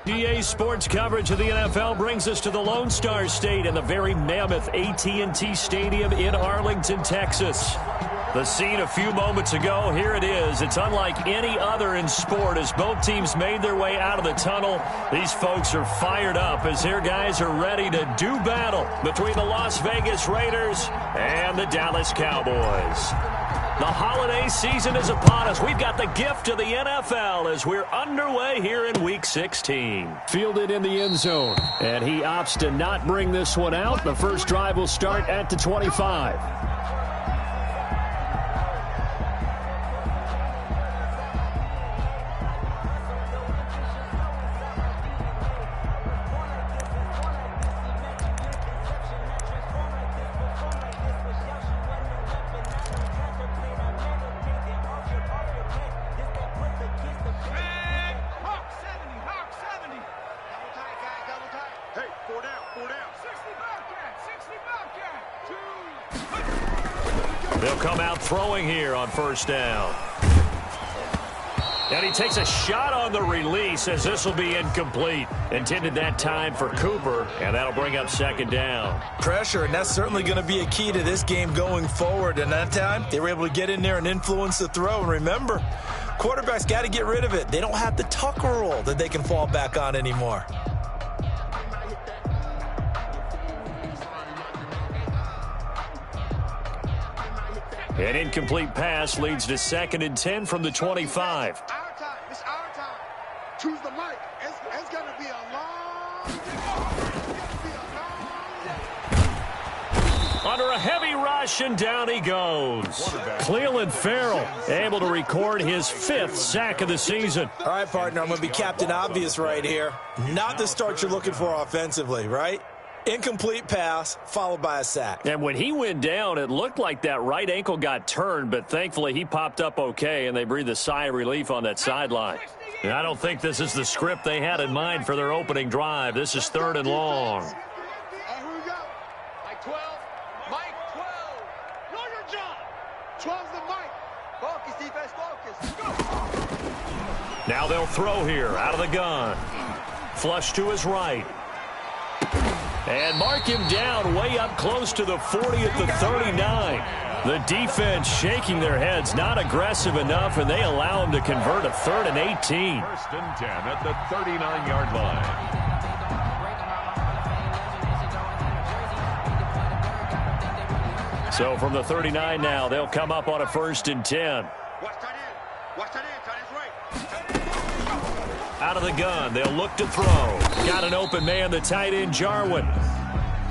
GA Sports coverage of the NFL brings us to the Lone Star State and the very mammoth AT&T Stadium in Arlington, Texas. The scene a few moments ago, here it is. It's unlike any other in sport as both teams made their way out of the tunnel. These folks are fired up as their guys are ready to do battle between the Las Vegas Raiders and the Dallas Cowboys. The holiday season is upon us. We've got the gift of the NFL as we're underway here in Week 16. Fielded in the end zone, and he opts to not bring this one out. The first drive will start at the 25. They'll come out throwing here on first down. And he takes a shot on the release as this will be incomplete. Intended that time for Cooper, and that'll bring up second down. Pressure, and that's certainly going to be a key to this game going forward. And that time, they were able to get in there and influence the throw. And remember, quarterbacks got to get rid of it. They don't have the tuck rule that they can fall back on anymore. An incomplete pass leads to 2nd and 10 from the 25. It's our time. It's our time. Choose the mic. It's going to be a long Under a heavy rush, and down he goes. Cleveland Farrell able to record his 5th sack of the season. All right, partner, I'm going to be Captain Obvious right here. Not the start you're looking for offensively, right? Incomplete pass, followed by a sack. And when he went down, it looked like that right ankle got turned, but thankfully he popped up okay, and they breathed a sigh of relief on that sideline. And I don't think this is the script they had in mind for their opening drive. This is 3rd and long. Here we go. Mike 12. Mike 12. Know your job. 12's the mic. Focus, defense, focus. Now they'll throw here out of the gun. Flush to his right. And mark him down way up close to the 40 at the 39. The defense shaking their heads, not aggressive enough, and they allow him to convert a 3rd and 18. 1st and 10 at the 39-yard line. So from the 39 now, they'll come up on a 1st and 10. Watch tight end. Watch tight end. Tight end's right. Out of the gun, they'll look to throw. Got an open man, the tight end, Jarwin.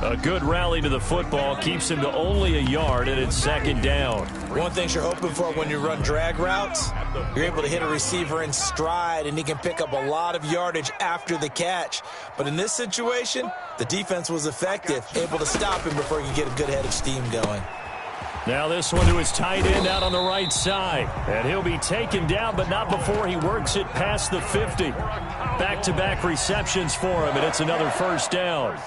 A good rally to the football keeps him to only a yard, and it's 2nd down. One thing you're hoping for when you run drag routes, you're able to hit a receiver in stride, and he can pick up a lot of yardage after the catch. But in this situation, the defense was effective, able to stop him before he could get a good head of steam going. Now this one to his tight end out on the right side. And he'll be taken down, but not before he works it past the 50. Back-to-back receptions for him, and it's another 1st down.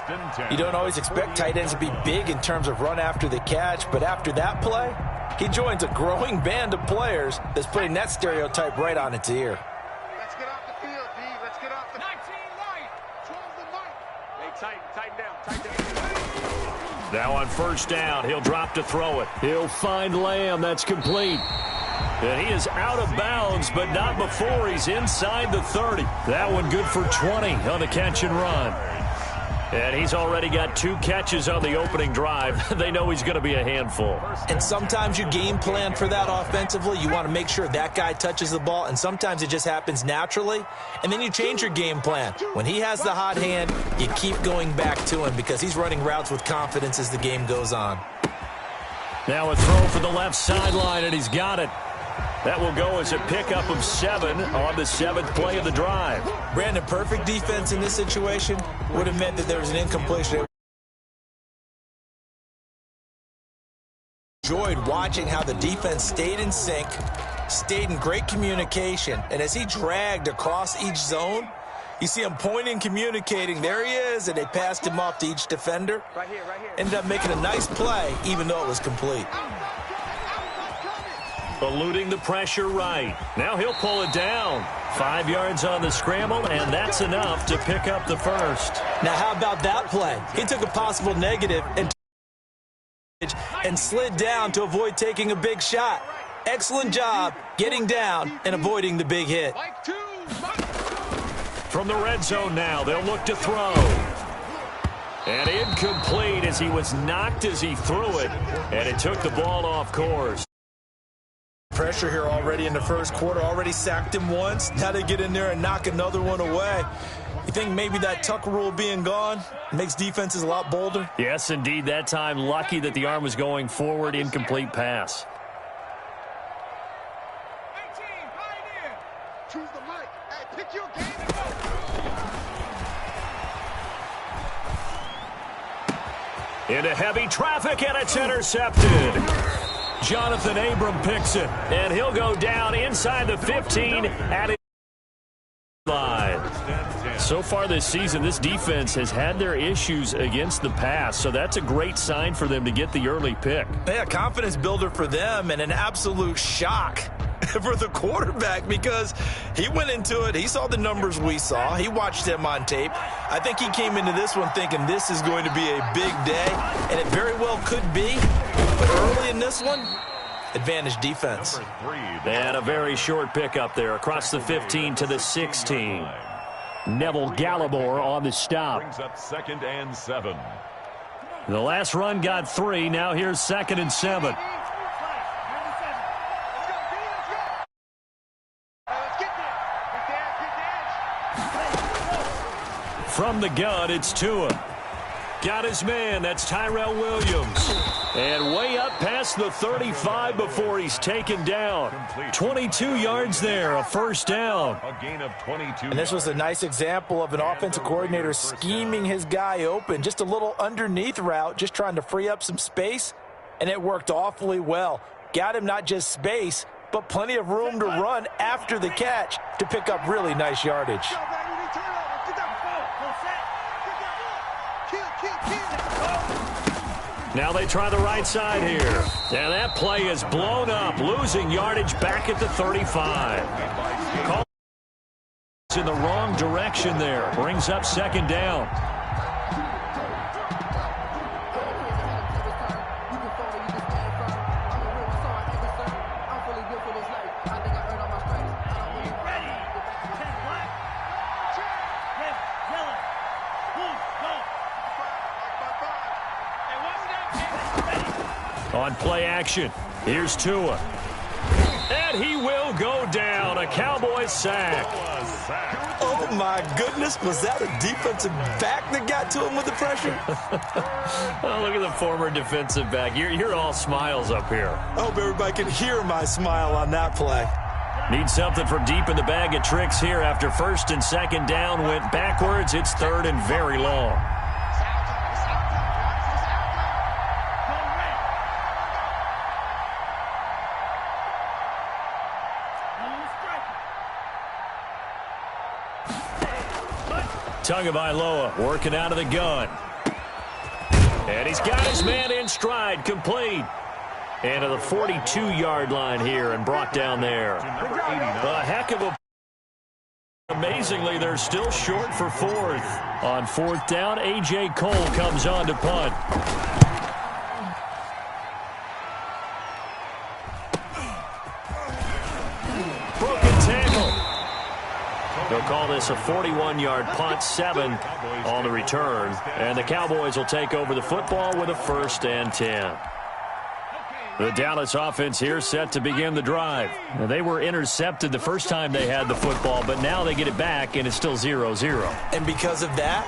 You don't always expect tight ends to be big in terms of run after the catch, but after that play, he joins a growing band of players that's putting that stereotype right on its ear. Let's get off the field, D. Let's get off the 19 right. 12's the mic. Hey, tighten down. Now on 1st down, he'll drop to throw it. He'll find Lamb. That's complete. And he is out of bounds, but not before he's inside the 30. That one good for 20 on the catch and run. And he's already got 2 catches on the opening drive. They know he's going to be a handful. And sometimes you game plan for that offensively. You want to make sure that guy touches the ball, and sometimes it just happens naturally. And then you change your game plan. When he has the hot hand, you keep going back to him because he's running routes with confidence as the game goes on. Now a throw for the left sideline, and he's got it. That will go as a pickup of 7 on the 7th play of the drive. Brandon, perfect defense in this situation would have meant that there was an incompletion. Enjoyed watching how the defense stayed in sync, stayed in great communication, and as he dragged across each zone, you see him pointing, communicating. There he is, and they passed him off to each defender. Right here. Ended up making a nice play, even though it was complete. Eluding the pressure right. Now he'll pull it down. 5 yards on the scramble, and that's enough to pick up the first. Now how about that play? He took a possible negative and slid down to avoid taking a big shot. Excellent job getting down and avoiding the big hit. From the red zone now, they'll look to throw. And incomplete as he was knocked as he threw it, and it took the ball off course. Pressure here already in the first quarter. Already sacked him once. Now they get in there and knock another one away. You think maybe that tuck rule being gone makes defenses a lot bolder? Yes, indeed. That time, lucky that the arm was going forward. Incomplete pass. Choose the mic. Hey, pick your game and go. Into heavy traffic, and it's intercepted. Jonathan Abram picks it, and he'll go down inside the 15 at his line. So far this season, this defense has had their issues against the pass, so that's a great sign for them to get the early pick. Yeah, confidence builder for them and an absolute shock for the quarterback because he went into it. He saw the numbers we saw. He watched them on tape. I think he came into this one thinking this is going to be a big day, and it very well could be. But early in this one, advantage defense. And a very short pickup there across the 15 to the 16. Neville Gallimore on the stop. Brings up 2nd and 7. The last run got 3. Now here's 2nd and 7. From the gun, it's Tua. Got his man. That's Tyrell Williams. And way up past the 35 before he's taken down. 22 yards there, a first down. A gain of 22. And this was a nice example of an offensive coordinator scheming his guy open. Just a little underneath route, just trying to free up some space, and it worked awfully well. Got him not just space, but plenty of room to run after the catch to pick up really nice yardage. Now they try the right side here. And that play is blown up, losing yardage back at the 35. Call in the wrong direction there. Brings up 2nd down. On play action, here's Tua. And he will go down. A Cowboys sack. Oh, my goodness. Was that a defensive back that got to him with the pressure? Oh, look at the former defensive back. You're all smiles up here. I hope everybody can hear my smile on that play. Need something from deep in the bag of tricks here after 1st and 2nd down. Went backwards. It's 3rd and very long. Tagovailoa working out of the gun. And he's got his man in stride, complete. And to the 42-yard line here and brought down there. A heck of a... Amazingly, they're still short for 4th. On 4th down, A.J. Cole comes on to punt. Broken tackle. They'll call this a 41-yard punt, 7 on the return. And the Cowboys will take over the football with a 1st and 10. The Dallas offense here set to begin the drive. Now, they were intercepted the first time they had the football, but now they get it back, and it's still 0-0. And because of that,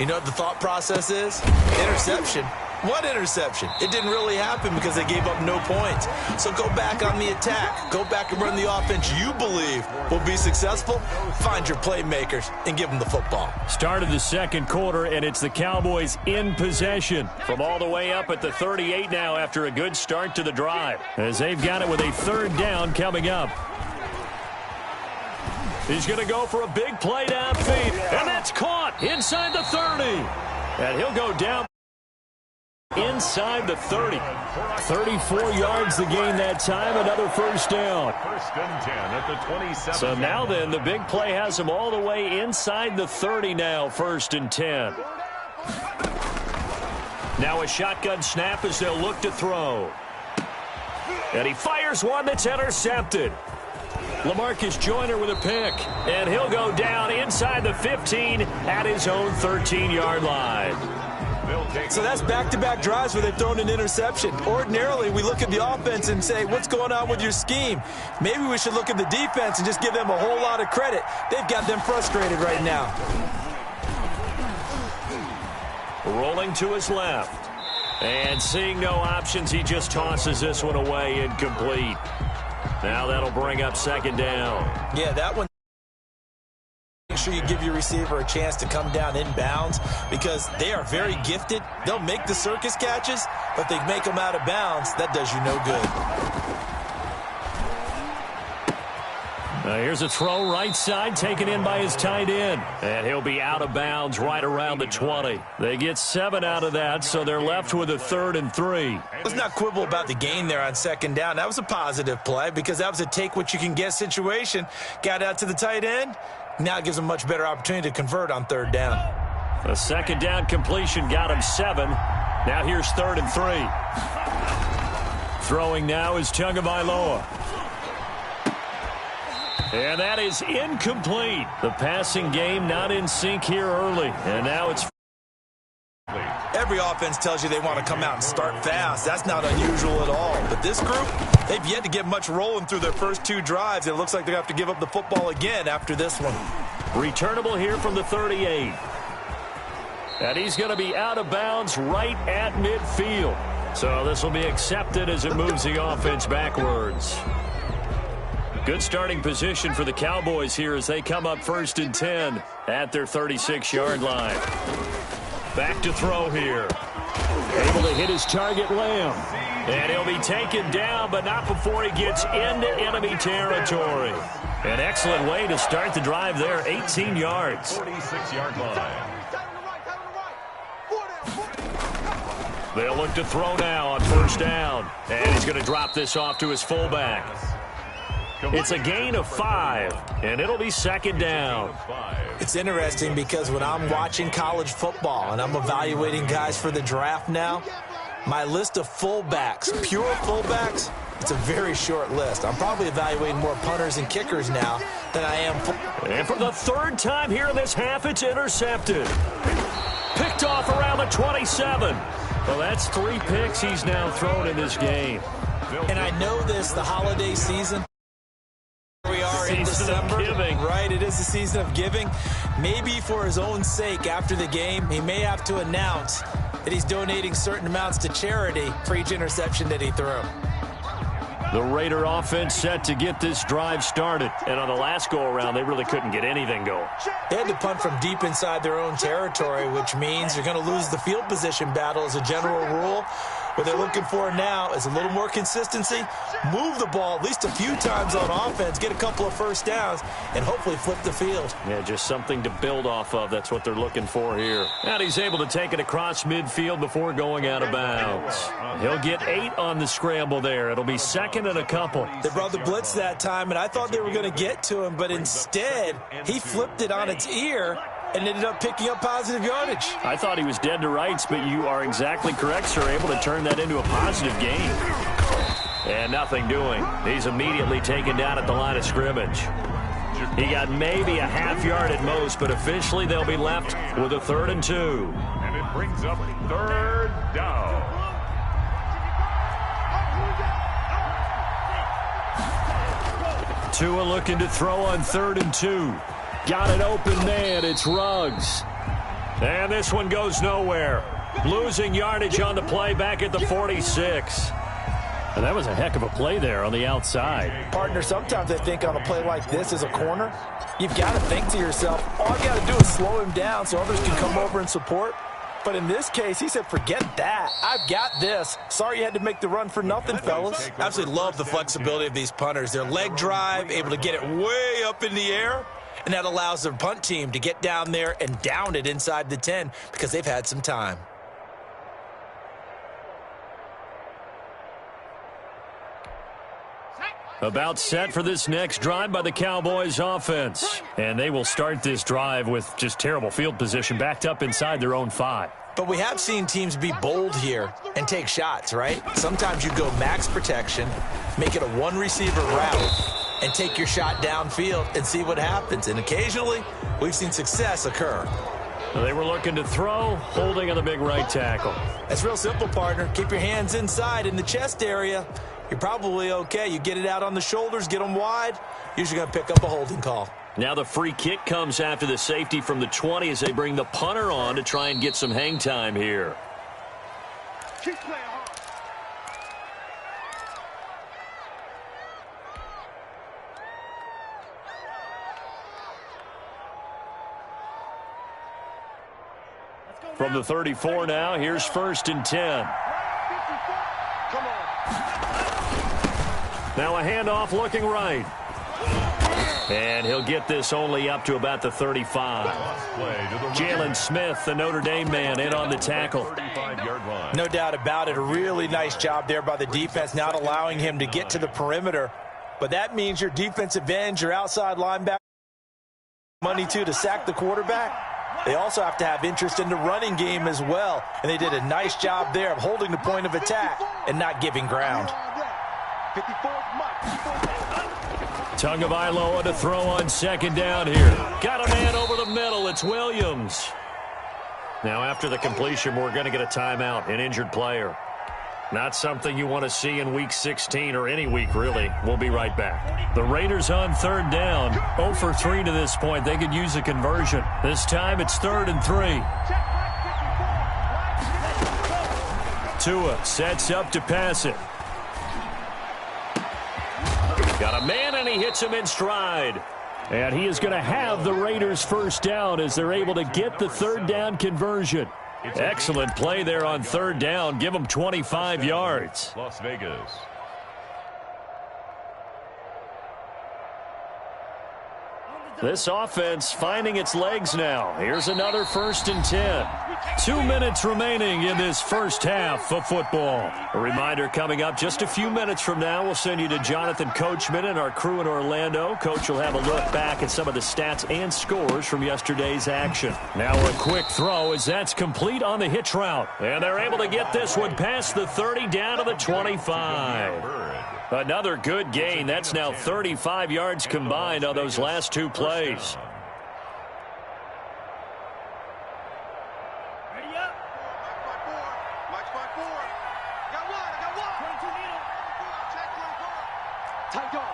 you know what the thought process is? Interception. What interception? It didn't really happen because they gave up no points. So go back on the attack. Go back and run the offense you believe will be successful. Find your playmakers and give them the football. Started the 2nd quarter, and it's the Cowboys in possession from all the way up at the 38 now after a good start to the drive. As they've got it with a 3rd down coming up. He's going to go for a big play downfield, and that's caught inside the 30. And he'll go down. Inside the 30. 34 yards the gain that time. Another first down. First and 10 at the 27. So now then, the big play has them all the way inside the 30 now. First and 10. Now a shotgun snap as they'll look to throw. And he fires one that's intercepted. LaMarcus Joyner with a pick. And he'll go down inside the 15 at his own 13-yard line. So that's back-to-back drives where they've thrown an interception. Ordinarily, we look at the offense and say, what's going on with your scheme? Maybe we should look at the defense and just give them a whole lot of credit. They've got them frustrated right now. Rolling to his left. And seeing no options, he just tosses this one away, incomplete. Now that'll bring up second down. Yeah, that one. Make sure you give your receiver a chance to come down inbounds because they are very gifted. They'll make the circus catches, but they make them out of bounds. That does you no good. Here's a throw right side taken in by his tight end. And he'll be out of bounds right around the 20. They get 7 out of that, so they're left with a 3rd and 3. Let's not quibble about the gain there on second down. That was a positive play because that was a take-what-you-can-get situation. Got out to the tight end. Now it gives them a much better opportunity to convert on 3rd down. A second down completion got him 7. Now here's 3rd and 3. Throwing now is Tagovailoa. And that is incomplete. The passing game not in sync here early. And now it's... Every offense tells you they want to come out and start fast. That's not unusual at all. But this group, they've yet to get much rolling through their first 2 drives. It looks like they have to give up the football again after this one. Returnable here from the 38. And he's going to be out of bounds right at midfield. So this will be accepted as it moves the offense backwards. Good starting position for the Cowboys here as they come up 1st and 10 at their 36-yard line. Back to throw here. Able to hit his target, Lamb. And he'll be taken down, but not before he gets into enemy territory. An excellent way to start the drive there, 18 yards. 46-yard line. They'll look to throw now on 1st down. And he's going to drop this off to his fullback. It's a gain of 5, and it'll be 2nd down. It's interesting because when I'm watching college football and I'm evaluating guys for the draft now, my list of fullbacks, pure fullbacks, it's a very short list. I'm probably evaluating more punters and kickers now than I am. And for the 3rd time here in this half, it's intercepted. Picked off around the 27. Well, that's 3 picks he's now thrown in this game. And I know this, the holiday season. We are in December, right? It is the season of giving. Maybe for his own sake, after the game, he may have to announce that he's donating certain amounts to charity for each interception that he threw. The Raider offense set to get this drive started. And on the last go-around, they really couldn't get anything going. They had to punt from deep inside their own territory, which means you're going to lose the field position battle as a general rule. What they're looking for now is a little more consistency, move the ball at least a few times on offense, get a couple of first downs, and hopefully flip the field. Yeah, just something to build off of. That's what they're looking for here. And he's able to take it across midfield before going out of bounds. He'll get 8 on the scramble there. It'll be 2nd and a couple. They brought the blitz that time, and I thought they were going to get to him, but instead he flipped it on its ear and ended up picking up positive yardage. I thought he was dead to rights, but you are exactly correct, sir. Able to turn that into a positive gain. And nothing doing. He's immediately taken down at the line of scrimmage. He got maybe a half yard at most, but officially they'll be left with a 3rd and 2. And it brings up 3rd down. Tua looking to throw on 3rd and 2. Got it open man. It's Ruggs. And this one goes nowhere. Losing yardage on the play back at the 46. And that was a heck of a play there on the outside. Partner, sometimes I think on a play like this as a corner, you've got to think to yourself, all I got to do is slow him down so others can come over and support. But in this case, he said, forget that. I've got this. Sorry you had to make the run for nothing, fellas. Absolutely love the flexibility of these punters. Their leg drive, able to get it way up in the air. And that allows their punt team to get down there and down it inside the 10 because they've had some time. About set for this next drive by the Cowboys offense. And they will start this drive with just terrible field position, backed up inside their own 5. But we have seen teams be bold here and take shots, right? Sometimes you go max protection, make it a one-receiver route, and take your shot downfield and see what happens. And occasionally, we've seen success occur. They were looking to throw, holding on the big right tackle. That's real simple, partner. Keep your hands inside in the chest area. You're probably okay. You get it out on the shoulders, get them wide, usually going to pick up a holding call. Now the free kick comes after the safety from the 20 as they bring the punter on to try and get some hang time here. Keep playing hard. From the 34 now, here's 1st and 10. Come on. Now a handoff looking right. And he'll get this only up to about the 35. Jalen Smith, the Notre Dame man, in on the tackle. No doubt about it. A really nice job there by the defense, not allowing him to get to the perimeter. But that means your defensive ends, your outside linebacker, money too to sack the quarterback. They also have to have interest in the running game as well. And they did a nice job there of holding the point of attack and not giving ground. Tagovailoa to throw on 2nd down here. Got a man over the middle. It's Williams. Now after the completion, we're going to get a timeout, an injured player. Not something you want to see in Week 16 or any week, really. We'll be right back. The Raiders on 3rd down. 0 for 3 to this point. They could use a conversion. This time it's 3rd and 3. Tua sets up to pass it. Got a man, and he hits him in stride. And he is going to have the Raiders' 1st down as they're able to get the 3rd down conversion. Excellent play there on 3rd down. Give them 25 yards. Las Vegas. This offense finding its legs now. Here's another 1st and 10. 2 minutes remaining in this first half of football. A reminder coming up just a few minutes from now. We'll send you to Jonathan Coachman and our crew in Orlando. Coach will have a look back at some of the stats and scores from yesterday's action. Now a quick throw as that's complete on the hitch route. And they're able to get this one past the 30 down to the 25. Another good gain. That's now 35 yards combined on those last 2 plays. Ready up. Watch my four. I got one. 22 needle. Check 24. Tight dog.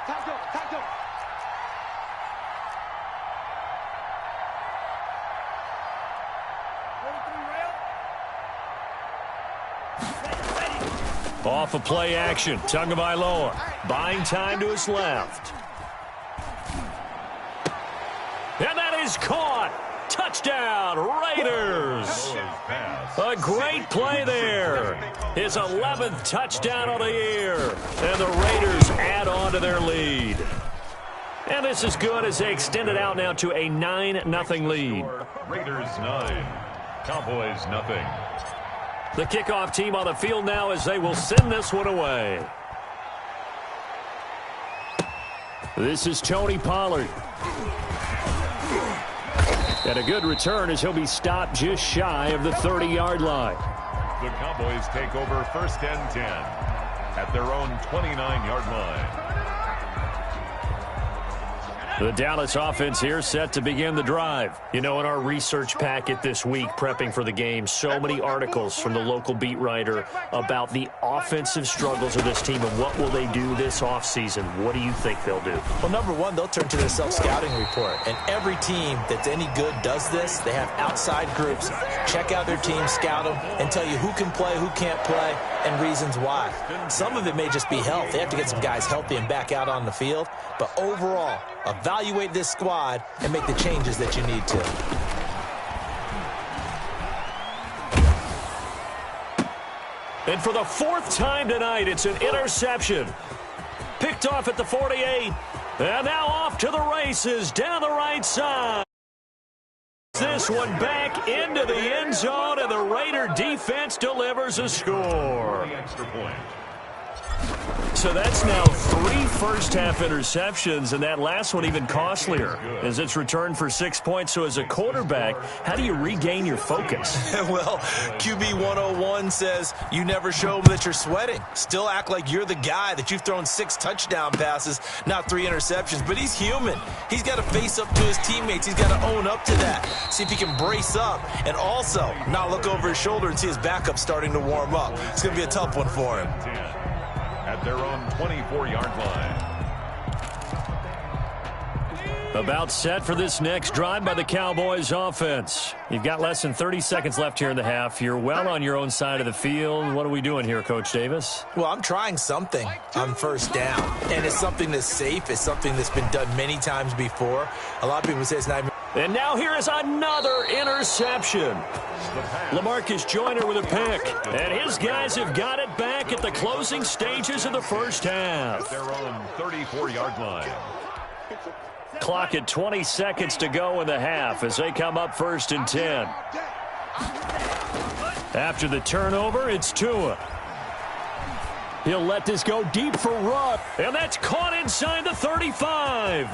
Off of play action. Tagovailoa buying time to his left. And that is caught. Touchdown, Raiders. A great play there. His 11th touchdown of the year. And the Raiders add on to their lead. And this is good as they extend it out now to a 9-0 lead. Raiders 9, Cowboys 0. The kickoff team on the field now as they will send this one away. This is Tony Pollard. And a good return as he'll be stopped just shy of the 30-yard line. The Cowboys take over 1st and 10 at their own 29-yard line. The Dallas offense here set to begin the drive. You know, in our research packet this week, prepping for the game, so many articles from the local beat writer about the offensive struggles of this team and what will they do this offseason. What do you think they'll do? Well, number one, they'll turn to their self-scouting report. And every team that's any good does this. They have outside groups. Check out their team, scout them, and tell you who can play, who can't play, and reasons why. Some of it may just be health. They have to get some guys healthy and back out on the field. But overall, evaluate this squad and make the changes that you need to. And for the 4th time tonight, it's an interception. Picked off at the 48. And now off to the races down the right side. This one back into the end zone, and the Raider defense delivers a score. so that's now 3 first-half interceptions, and that last one even costlier as it's returned for 6 points. So as a quarterback, how do you regain your focus? Well, QB 101 says you never show them that you're sweating. Still act like you're the guy, that you've thrown 6 touchdown passes, not 3 interceptions. But he's human. He's got to face up to his teammates. He's got to own up to that. See if he can brace up and also not look over his shoulder and see his backup starting to warm up. It's going to be a tough one for him. At their own 24-yard line. About set for this next drive by the Cowboys offense. You've got less than 30 seconds left here in the half. You're well on your own side of the field. What are we doing here, Coach Davis? Well, I'm trying something on first down, and it's something that's safe. It's something that's been done many times before. A lot of people say it's not even... And now here is another interception. LaMarcus Joyner with a pick. And his guys have got it back at the closing stages of the first half. At their own 34-yard line. Clock at 20 seconds to go in the half as they come up 1st and 10. After the turnover, it's Tua. He'll let this go deep for Rudd. And that's caught inside the 35.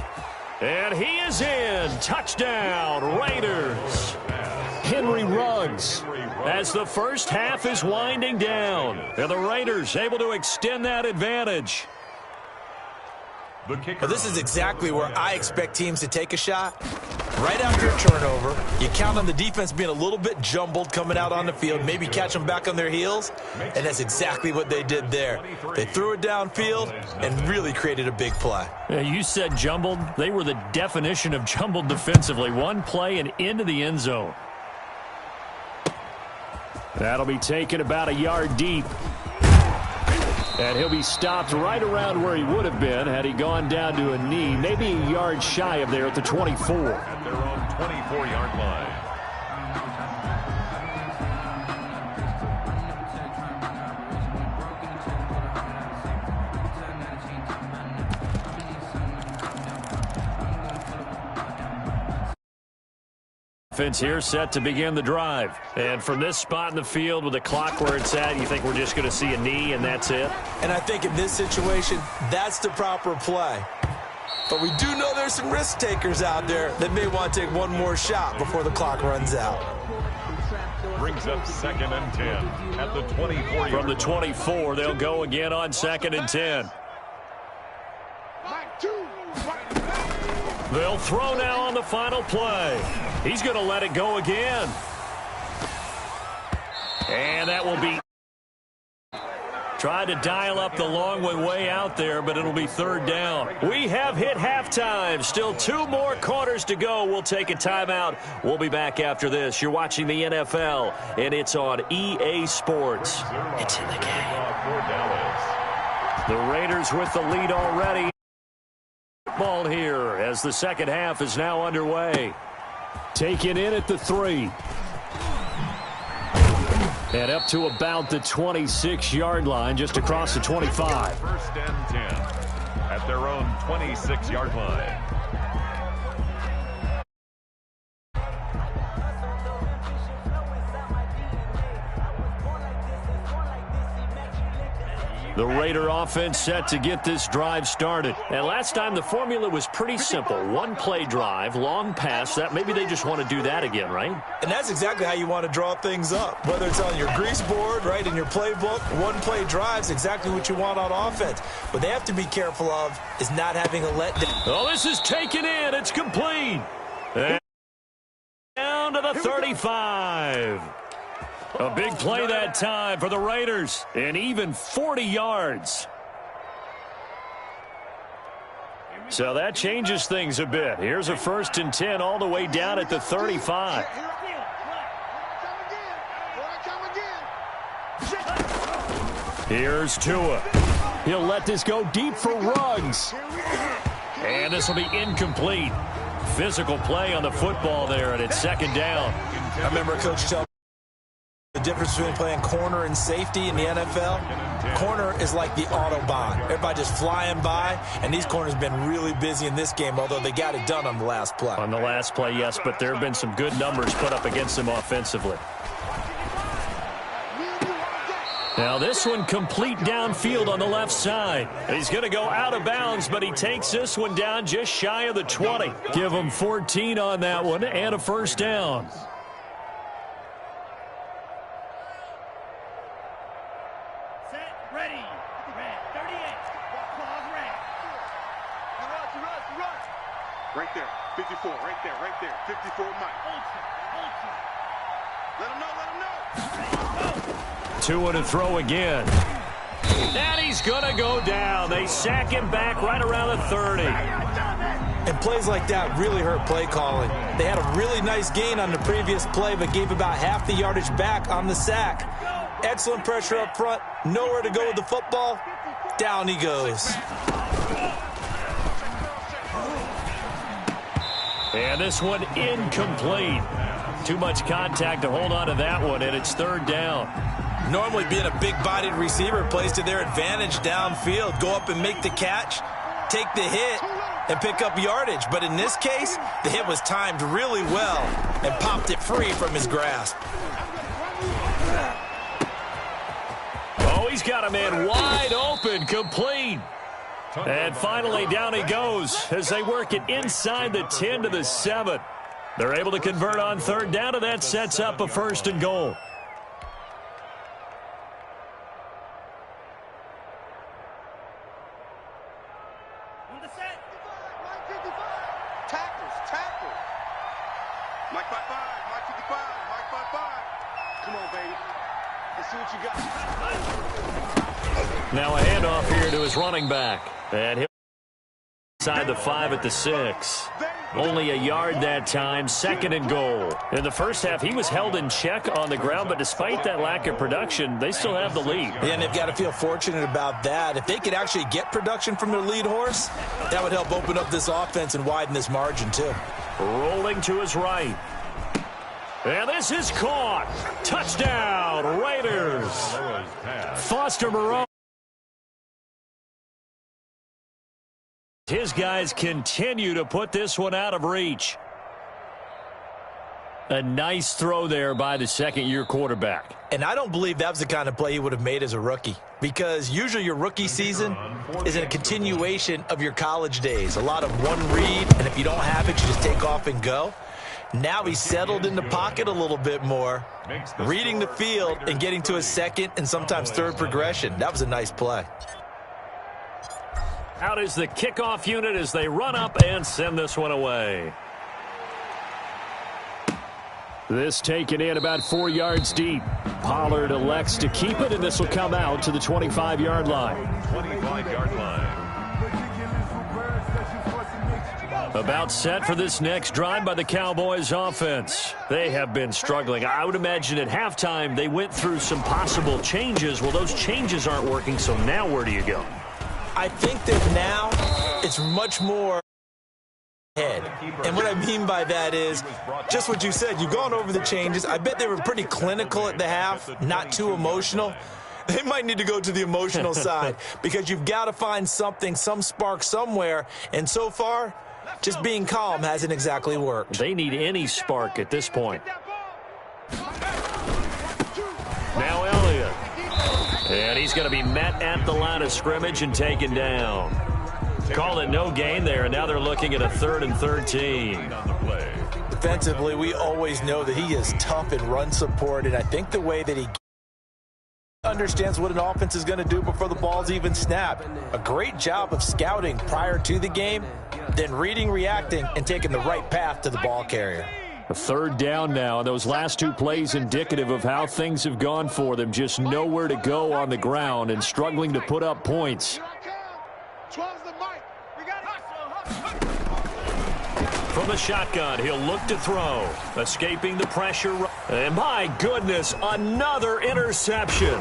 And he is in. Touchdown, Raiders. Henry Ruggs as the first half is winding down. And the Raiders able to extend that advantage. Well, this is exactly where I expect teams to take a shot. Right after a turnover, you count on the defense being a little bit jumbled coming out on the field, maybe catch them back on their heels, and that's exactly what they did there. They threw it downfield and really created a big play. Yeah, you said jumbled. They were the definition of jumbled defensively. One play and into the end zone. That'll be taken about a yard deep. And he'll be stopped right around where he would have been had he gone down to a knee, maybe a yard shy of there at the 24. At their own 24-yard line. Offense here set to begin the drive. And from this spot in the field with the clock where it's at, you think we're just going to see a knee and that's it? And I think in this situation, that's the proper play. But we do know there's some risk takers out there that may want to take one more shot before the clock runs out. Brings up 2nd and 10 at the 24. From the 24, they'll go again on 2nd and 10. They'll throw now on the final play. He's going to let it go again. And that will be... Tried to dial up the long one way out there, but it'll be 3rd down. We have hit halftime. Still 2 more quarters to go. We'll take a timeout. We'll be back after this. You're watching the NFL, and it's on EA Sports. It's in the game. The Raiders with the lead already. Ball here as the second half is now underway. Taken in at the 3. And up to about the 26-yard line, just across the 25. 1st and 10 at their own 26-yard line. The Raider offense set to get this drive started. And last time the formula was pretty simple. 1-play drive, long pass. That maybe they just want to do that again, right? And that's exactly how you want to draw things up. Whether it's on your grease board, right, in your playbook, 1-play drive is exactly what you want on offense. What they have to be careful of is not having a letdown. Oh, this is taken in. It's complete. And down to the 35. A big play that time for the Raiders, and even 40 yards. So that changes things a bit. Here's a 1st and 10 all the way down at the 35. Here's Tua. He'll let this go deep for Ruggs. And this will be incomplete. Physical play on the football there, and it's 2nd down. I remember Coach telling the difference between playing corner and safety in the NFL. Corner is like the Autobahn. Everybody just flying by, and these corners have been really busy in this game, although they got it done on the last play. On the last play, yes, but there have been some good numbers put up against them offensively. Now this one complete downfield on the left side. He's going to go out of bounds, but he takes this one down just shy of the 20. Give him 14 on that one and a first down. Set, ready. Red, 38. Claws red. Run. Right there, 54, right there. 54, Mike. Let him know. 2 to throw again. And he's going to go down. They sack him back right around the 30. And plays like that really hurt play calling. They had a really nice gain on the previous play, but gave about half the yardage back on the sack. Excellent pressure up front. Nowhere to go with the football. Down he goes. And this one incomplete. Too much contact to hold on to that one, and it's third down. Normally being a big-bodied receiver plays to their advantage downfield. Go up and make the catch, take the hit, and pick up yardage. But in this case, the hit was timed really well and popped it free from his grasp. Oh, he's got a man wide open, complete. And finally, down he goes as they work it inside the 10 to the 7. They're able to convert on third down, and that sets up a first and goal. On the set. Tackles. Mike 55, Mike 55, Mike 55. Come on, baby. Let's see what you got. Now a handoff here to his running back. And he'll inside the 5 at the 6. Only a yard that time, second and goal. In the first half, he was held in check on the ground, but despite that lack of production, they still have the lead. Yeah, and they've got to feel fortunate about that. If they could actually get production from their lead horse, that would help open up this offense and widen this margin too. Rolling to his right. And this is caught. Touchdown, Raiders. Foster Moreau. His guys continue to put this one out of reach. A nice throw there by the second-year quarterback. And I don't believe that was the kind of play he would have made as a rookie, because usually your rookie season is a continuation of your college days. A lot of one read, and if you don't have it, you just take off and go. Now he's settled in the pocket a little bit more, reading the field and getting to his second and sometimes third progression. That was a nice play. Out is the kickoff unit as they run up and send this one away. This taken in about 4 yards deep. Pollard elects to keep it, and this will come out to the 25-yard line. 25-yard line. About set for this next drive by the Cowboys offense. They have been struggling. I would imagine at halftime they went through some possible changes. Well, those changes aren't working, so now where do you go? I think that now it's much more head. And what I mean by that is just what you said. You've gone over the changes. I bet they were pretty clinical at the half, not too emotional. They might need to go to the emotional side because you've got to find something, some spark somewhere. And so far, just being calm hasn't exactly worked. They need any spark at this point. Now Elliott. And he's going to be met at the line of scrimmage and taken down. Call it no gain there, and now they're looking at a 3rd and 13. Defensively, we always know that he is tough in run support, and I think the way that he understands what an offense is going to do before the ball's even snapped. A great job of scouting prior to the game, then reading, reacting, and taking the right path to the ball carrier. A 3rd down now, and those last 2 plays indicative of how things have gone for them. Just nowhere to go on the ground and struggling to put up points. From the shotgun, he'll look to throw. Escaping the pressure. And my goodness, another interception.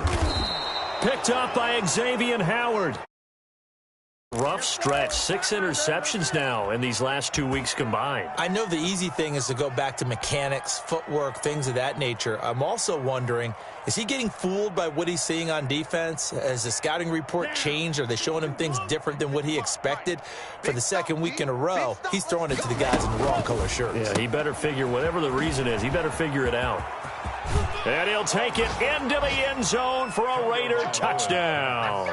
Picked up by Xavier Howard. Rough stretch. 6 interceptions now in these last 2 weeks combined. I know the easy thing is to go back to mechanics, footwork, things of that nature. I'm also wondering, is he getting fooled by what he's seeing on defense? Has the scouting report changed? Are they showing him things different than what he expected? For the 2nd week in a row, he's throwing it to the guys in the wrong color shirts. Yeah, he better figure, whatever the reason is, he better figure it out. And he'll take it into the end zone for a Raider touchdown.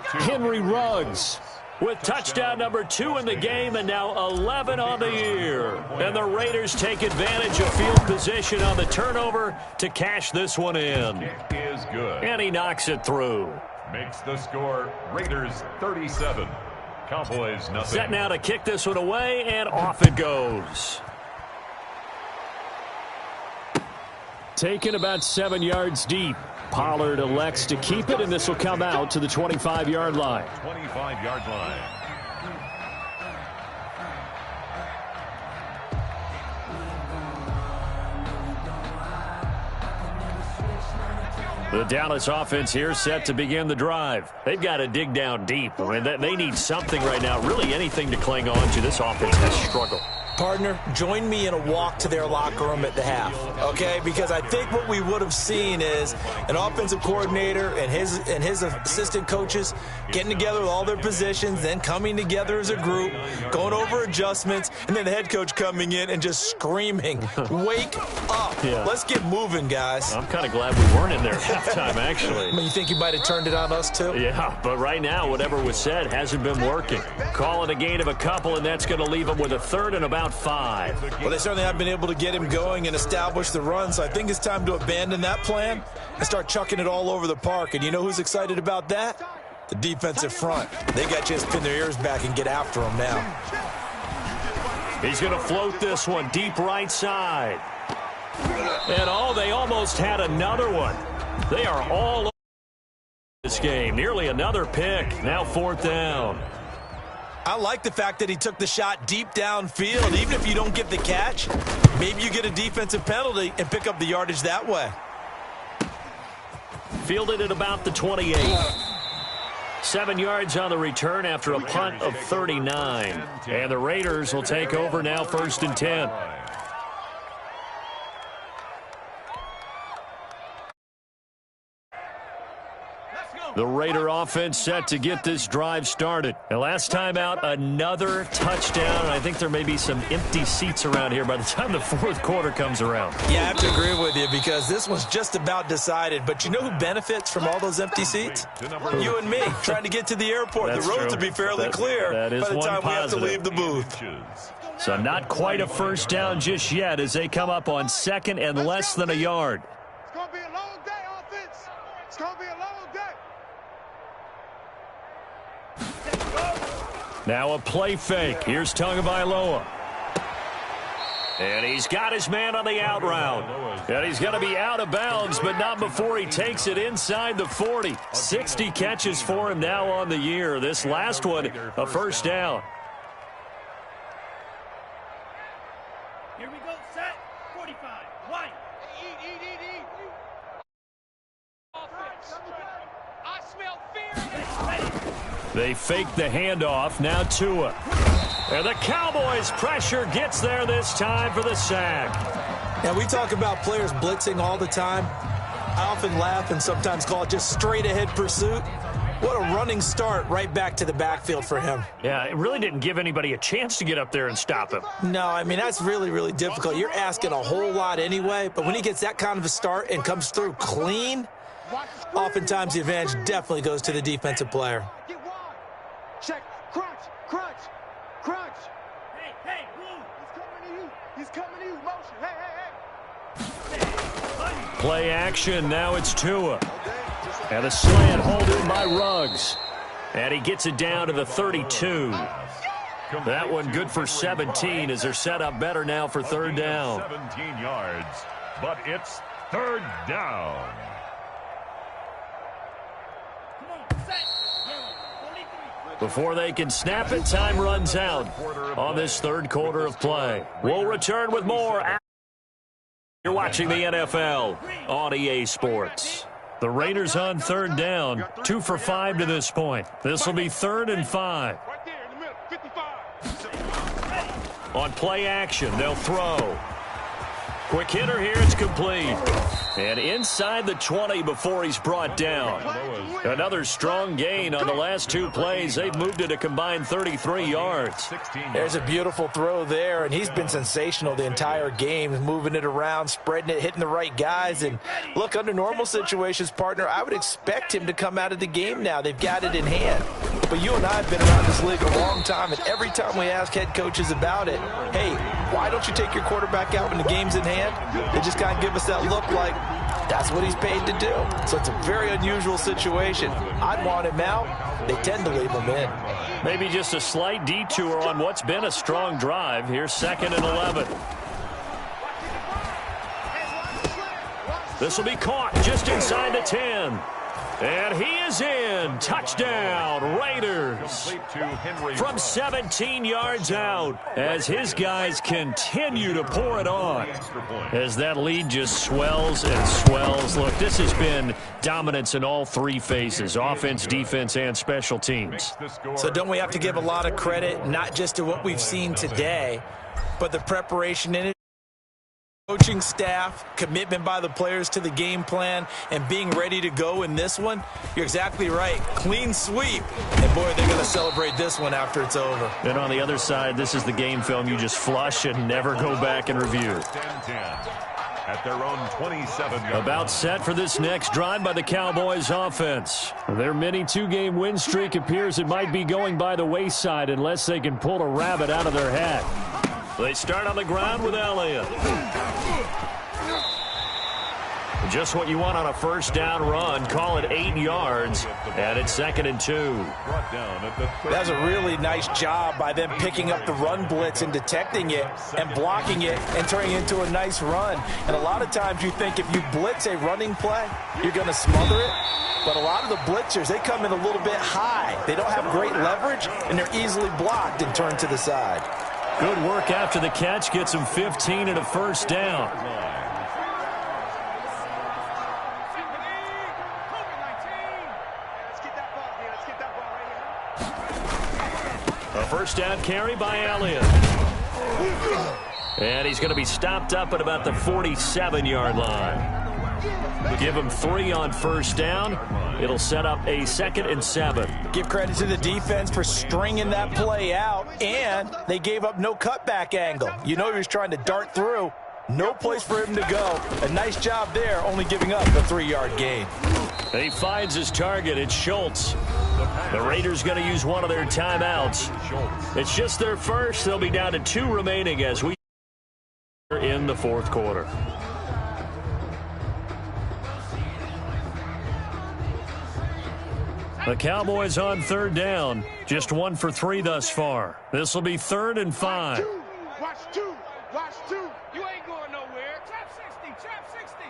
Henry Ruggs with touchdown number 2 in the game and now 11 on the year. And the Raiders take advantage of field position on the turnover to cash this one in. Kick is good. And he knocks it through. Makes the score Raiders 37. Cowboys nothing. Set now to kick this one away, and off it goes. Taken about 7 yards deep. Pollard elects to keep it, and this will come out to the 25-yard line. 25-yard line. The Dallas offense here set to begin the drive. They've got to dig down deep. I mean, they need something right now, really anything to cling on to. This offense has struggled. Partner, join me in a walk to their locker room at the half, okay? Because I think what we would have seen is an offensive coordinator and his assistant coaches getting together with all their positions, then coming together as a group, going over adjustments, and then the head coach coming in and just screaming, "Wake up. Yeah. Let's get moving, guys." I'm kind of glad we weren't in there at halftime, actually. I mean, you think you might have turned it on us, too? Yeah, but right now, whatever was said hasn't been working. Calling a gain of a couple, and that's going to leave them with a third and about 5. Well, they certainly haven't been able to get him going and establish the run, so I think it's time to abandon that plan and start chucking it all over the park. And you know who's excited about that? The defensive front. They got to just pin their ears back and get after him now. He's going to float this one deep right side. And they almost had another one. They are all over this game. Nearly another pick. Now 4th down. I like the fact that he took the shot deep downfield. Even if you don't get the catch, maybe you get a defensive penalty and pick up the yardage that way. Fielded at about the 28. 7 yards on the return after a punt of 39. And the Raiders will take over now 1st and 10. The Raider offense set to get this drive started. And last time out, another touchdown. I think there may be some empty seats around here by the time the 4th quarter comes around. Yeah, I have to agree with you because this was just about decided. But you know who benefits from all those empty seats? You and me, trying to get to the airport. That's the roads true. will be fairly clear that is by the time we have to positive. leave the booth. So not quite a first down just yet as they come up on 2nd and less than a yard. It's going to be a long day, offense. It's going to be a long day. Now a play fake. Here's Tagovailoa. And he's got his man on the out route. And he's going to be out of bounds, but not before he takes it inside the 40. 60 catches for him now on the year. This last one, a first down. Here we go, set, 45, white. Eat. Offense. I smell fear. Ready. They fake the handoff. Now Tua. And the Cowboys' pressure gets there this time for the sack. Now, we talk about players blitzing all the time. I often laugh and sometimes call it just straight-ahead pursuit. What a running start right back to the backfield for him. Yeah, it really didn't give anybody a chance to get up there and stop him. No, I mean, that's really, really difficult. You're asking a whole lot anyway, but when he gets that kind of a start and comes through clean, oftentimes the advantage definitely goes to the defensive player. Get wide. Check. Crunch. Hey, blue. He's coming to you. Motion. Hey. Play action. Now it's Tua. And a slant hold in by Ruggs. And he gets it down to the 32. That one good for 17 as they're set up better now for 3rd down. 17 yards, but it's 3rd down. Come on, set, yellow, 43. Before they can snap it, time runs out on this 3rd quarter of play. We'll return with more. You're watching the NFL on EA Sports. The Raiders on 3rd down, 2 for 5 to this point. This will be 3rd and 5. Right there in the middle. 55. On play action, they'll throw. Quick hitter here. It's complete. And inside the 20 before he's brought down. Another strong gain on the last two plays. They've moved it a combined 33 yards. There's a beautiful throw there, and he's been sensational the entire game, moving it around, spreading it, hitting the right guys. And look, under normal situations, partner, I would expect him to come out of the game now. They've got it in hand. But you and I have been around this league a long time, and every time we ask head coaches about it, hey, why don't you take your quarterback out when the game's in hand? They just kind of give us that look like that's what he's paid to do. So it's a very unusual situation. I'd want him out. They tend to leave him in. Maybe just a slight detour on what's been a strong drive. Here's 2nd and 11. This will be caught just inside the 10. And he is in. Touchdown, Raiders. From 17 yards out as his guys continue to pour it on. As that lead just swells and swells. Look, this has been dominance in all three phases, offense, defense, and special teams. So don't we have to give a lot of credit, not just to what we've seen today, but the preparation in it? Coaching staff, commitment by the players to the game plan, and being ready to go in this one. You're exactly right. Clean sweep. And, boy, they're going to celebrate this one after it's over. And on the other side, this is the game film you just flush and never go back and review. At their own 27. About set for this next drive by the Cowboys offense. Their mini two-game win streak appears it might be going by the wayside unless they can pull a rabbit out of their hat. They start on the ground with Elliott. Just what you want on a first down run. Call it 8 yards, and it's 2nd and 2. That's a really nice job by them picking up the run blitz and detecting it and blocking it and turning it into a nice run. And a lot of times you think if you blitz a running play, you're going to smother it. But a lot of the blitzers, they come in a little bit high. They don't have great leverage, and they're easily blocked and turned to the side. Good work after the catch. Gets him 15 and a first down. A first down carry by Elliott. And he's going to be stopped up at about the 47-yard line. Give him 3 on first down. It'll set up a 2nd and 7. Give credit to the defense for stringing that play out, and they gave up no cutback angle. You know he was trying to dart through. No place for him to go. A nice job there, only giving up a 3-yard gain. He finds his target. It's Schultz. The Raiders going to use one of their timeouts. It's just their first. They'll be down to 2 remaining as we are in the 4th quarter. The Cowboys on 3rd down. Just 1 for 3 thus far. This will be 3rd and 5. Watch two. Watch two. You ain't going nowhere. Trap 60. Trap 60.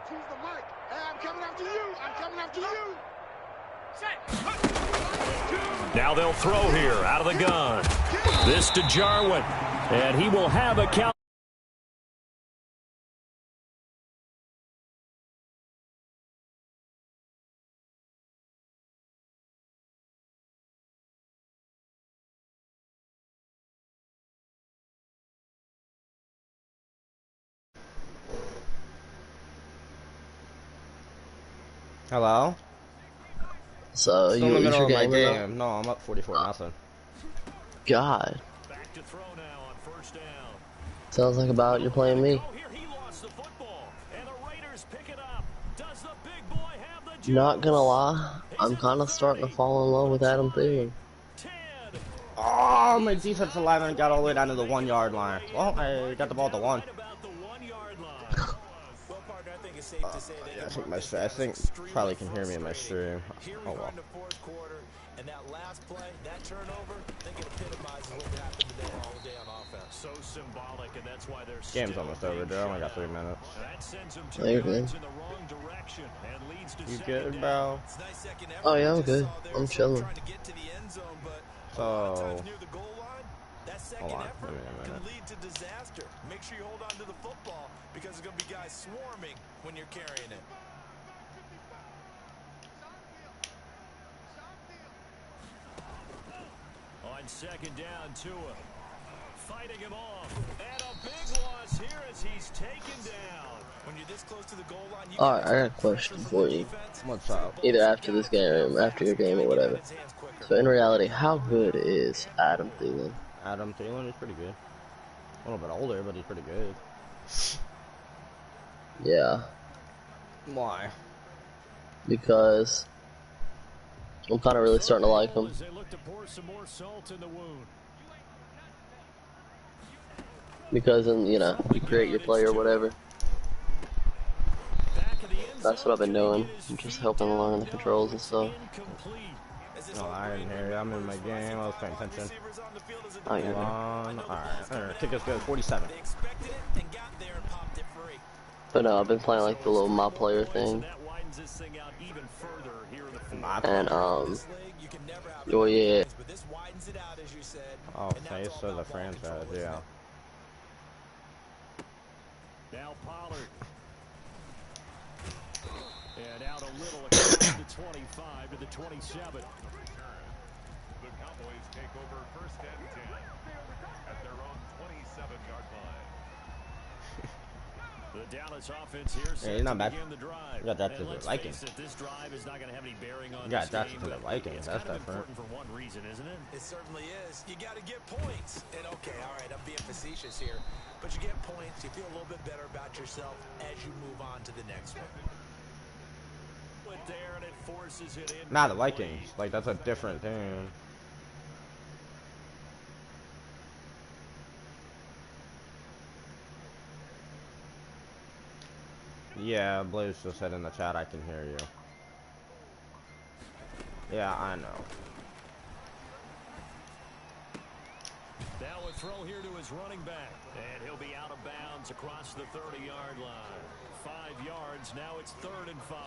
Choose the mic. Hey, I'm coming after you. I'm coming after you. Set. Now they'll throw here out of the gun. This to Jarwin. And he will have a count. Hello? So Still you in the middle of my game? game. No, I'm up 44-0. God. Back to throw now on first down. Sounds like about you're playing me. Oh, here he lost the football. And the Raiders pick it up. Does the big boy have the juice? Not gonna lie, I'm kind of starting to fall in love with Adam Thielen. 10. Oh, my defensive lineman got all the way down to the 1-yard line. Well, I got the ball at the 1. About the 1-yard line. Yeah, I think probably can hear me in my stream. Oh well. And that last play, that turnover, I think it epitomizes what happened today all day on offense. So symbolic, and that's why they're Game's almost over, Joe. I only got 3 minutes. That sends him Yeah, you're 2 good. yards in the wrong direction and leads to You second good, down. bro? Oh yeah, I'm good. I'm chilling. So, That second hold on, effort give me a can minute. lead to disaster. Make sure you hold on to the football because there's going to be guys swarming when you're carrying it. On second down, Tua fighting him off. And a big loss here as he's taken down. When you're this close to the goal line, you Alright, I got a question for you. What's up? Either after this game or after your game or whatever. So in reality, how good is Adam Thielen? Adam Thielen is pretty good. A little bit older, but he's pretty good. Yeah. Why? Because I'm kind of really starting to like him. Because, you know, you create your play or whatever. That's what I've been doing. I'm just helping learn the controls and stuff. Oh, I didn't hear you. I'm in my game. I was paying attention. Oh, yeah. Alright. Kick is good. 47. But no, I've been playing like the little my player thing. And, well, yeah. Oh, face of the franchise, yeah. Now Pollard. And out a little across the 25 to the 27. The Cowboys take over first and 10 at their own 27-yard line. The Dallas offense here Yeah, he's not bad. begin the drive. You got that to the Vikings. This drive is not going to have any bearing on You got this that game, to the but Vikings. it's That's kind of different. important for one reason, isn't it? It certainly is. You got to get points. And okay, all right, I'm being facetious here. But you get points, you feel a little bit better about yourself as you move on to the next one. There and it forces it in. Nah, the Vikings. Like, that's a different thing. Yeah, Blaze just said in the chat I can hear you. Yeah, I know. Now a throw here to his running back. And he'll be out of bounds across the 30-yard line. 5 yards, now it's 3rd and 5.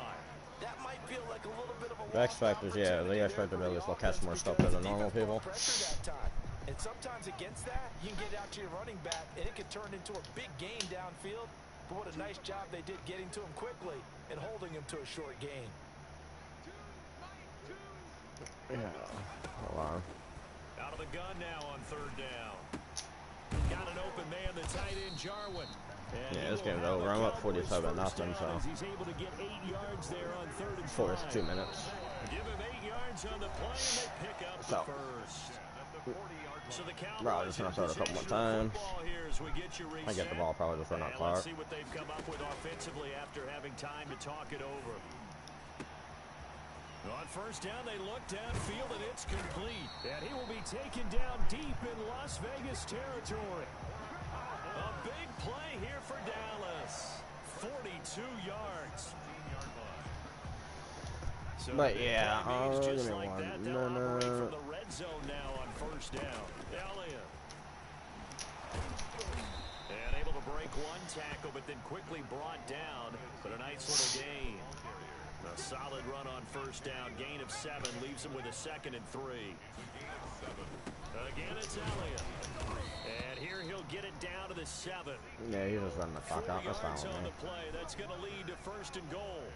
That might feel like a little bit of a The X Factors, yeah, they expect to be able to catch more stuff than the normal people. And sometimes against that, you can get out to your running back, and it can turn into a big gain downfield. But what a nice job they did getting to him quickly and holding him to a short gain. Yeah, hold on. Out of the gun now on 3rd down. Got an open man, the tight end Jarwin. Yeah, this game's over. I'm up 47-0, so. He's able to get 8 yards there on 3rd and 5. Fourth 2 minutes. Give him 8 yards on the play, and they pick up the first. So the Bro, just gonna start a couple more times. I get the ball, probably just run out clock. Let's see what they've come up with offensively after having time to talk it over. On 1st down, they look downfield, and it's complete. And he will be taken down deep in Las Vegas territory. A big play here for Dallas. 42 yards. So But yeah, give give me like 1 that. They'll operate from minute. the red zone now on 1st down. Elliott. And able to break 1 tackle, but then quickly brought down. But a nice little gain. A solid run on 1st down. Gain of 7 leaves him with a 2nd and 3. Again, it's Elliott. And here he'll get it down to the 7. Yeah, he's just running the clock out. That's fine with on me. the play. That's going to lead to 1st and goal.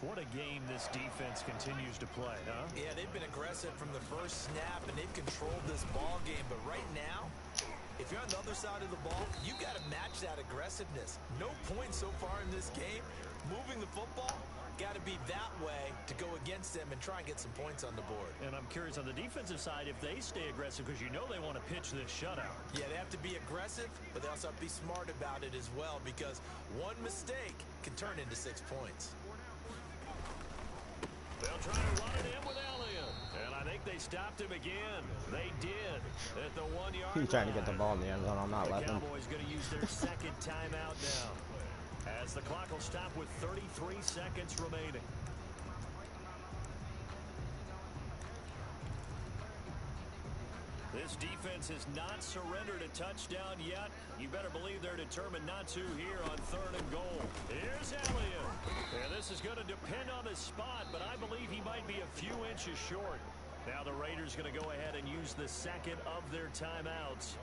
What a game this defense continues to play, huh? Yeah, they've been aggressive from the first snap, and they've controlled this ball game. But right now, if you're on the other side of the ball, you got to match that aggressiveness. No points so far in this game. Moving the football, got to be that way to go against them and try and get some points on the board. And I'm curious on the defensive side if they stay aggressive, because you know they want to pitch this shutout. Yeah, they have to be aggressive, but they also have to be smart about it as well, because one mistake can turn into 6 points. They'll try to run it in with Elliott. And I think they stopped him again. They did at the 1 yard line. He's trying to get the ball in the end zone. I'm not letting him. The Cowboys going to use their 2nd timeout now, as the clock will stop with 33 seconds remaining. This defense has not surrendered a touchdown yet. You better believe they're determined not to here on 3rd and goal. Here's Elliott. And this is going to depend on his spot, but I believe he might be a few inches short. Now the Raiders going to go ahead and use the 2nd of their timeouts.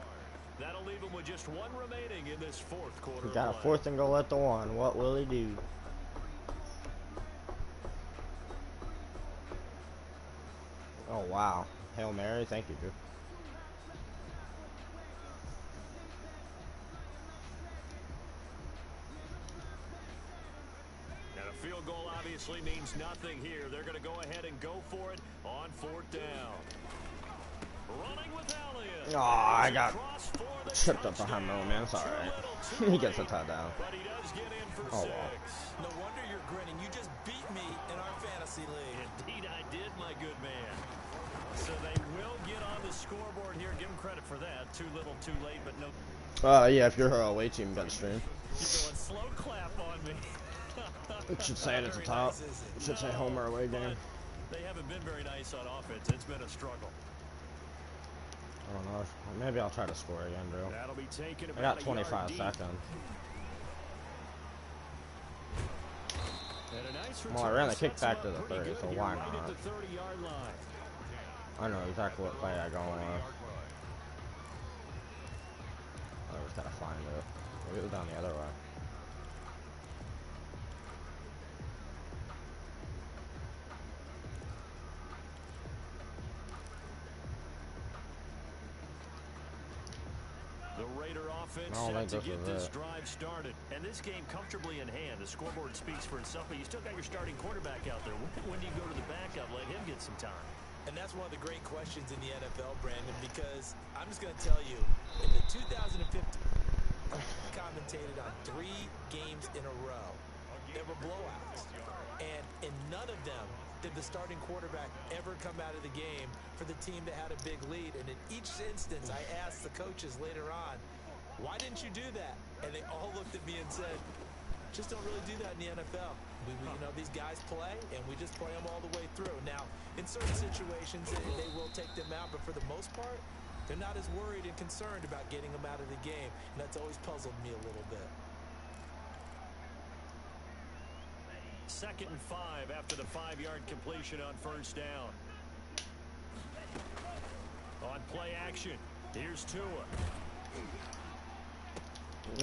That'll leave him with just 1 remaining in this 4th quarter. He got a 4th and goal at the 1. What will he do? Oh, wow. Hail Mary. Thank you, dude. 6-0 here. They're going to go ahead and go for it on 4th down. Running with Elliott. Oh, I got tripped up behind him, man. It's alright. He gets a touchdown. But he does get in for 6. No wonder you're grinning. You just beat me in our fantasy league. Indeed I did, my good man. So they will get on the scoreboard here. Give them credit for that. Too little, too late, but no. Yeah, if you're her away team, you got to stream. You're going slow clap on me. It should say it at the top. It should say home or away game. They haven't been very nice on offense. It's been a struggle. I don't know. Maybe I'll try to score again, Drew. That'll be taken I got 25 seconds. Well, I ran the kick back to the 30, so why not? I know exactly what play I go on. I just gotta find it. Maybe it was down the other way. The Raider offense set to get this drive started. And this game comfortably in hand. The scoreboard speaks for itself, but you still got your starting quarterback out there. When do you go to the backup? Let him get some time. And that's one of the great questions in the NFL, Brandon, because I'm just going to tell you, in the 2015, commentated on 3 games in a row. There were blowouts. And in none of them did the starting quarterback ever come out of the game for the team that had a big lead. And in each instance, I asked the coaches later on, why didn't you do that? And they all looked at me and said, just don't really do that in the NFL. You know, these guys play, and we just play them all the way through. Now, in certain situations, they will take them out, but for the most part, they're not as worried and concerned about getting them out of the game, and that's always puzzled me a little bit. 2nd and 5 after the 5-yard completion on 1st down. On play action, here's Tua.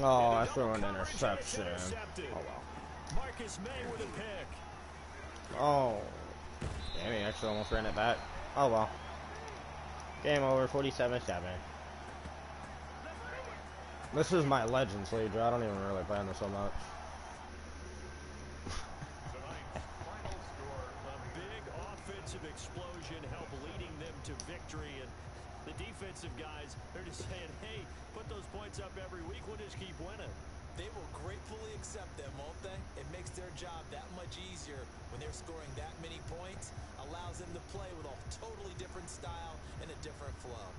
Oh, I threw an interception. Oh, well. Marcus May with a pick. Oh. Damn, he actually almost ran it back. Oh, well. Game over, 47-7. This is my Legends League, I don't even really play on this so much. A big offensive explosion helped leading them to victory, and the defensive guys, they're just saying, hey, put those points up every week, we'll just keep winning. They will gratefully accept them, won't they? It makes their job that much easier when they're scoring that many points, allows them to play with a totally different style and a different flow.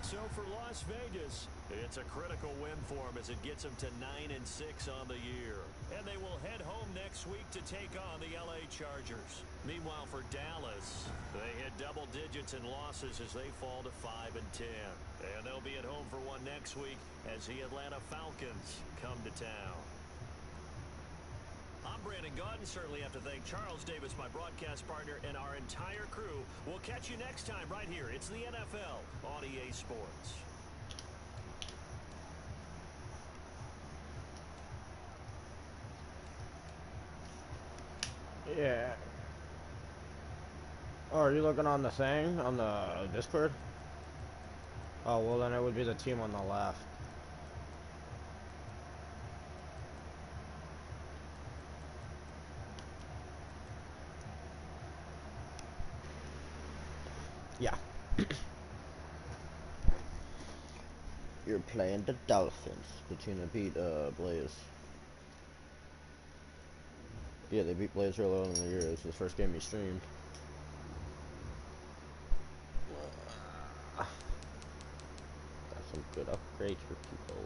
So for Las Vegas, it's a critical win for them as it gets them to 9-6 on the year. And they will head home next week to take on the LA Chargers. Meanwhile, for Dallas, they hit double digits in losses as they fall to 5-10. And they'll be at home for one next week as the Atlanta Falcons come to town. I'm Brandon Gaudin. Certainly have to thank Charles Davis, my broadcast partner, and our entire crew. We'll catch you next time right here. It's the NFL on EA Sports. Yeah. Oh, are you looking on the thing? On the Discord? Oh, well then it would be the team on the left. Yeah. You're playing the Dolphins. The team that beat Blaze. Yeah, they beat Blaze earlier in the year. It was the first game he streamed. Got some good upgrades for people.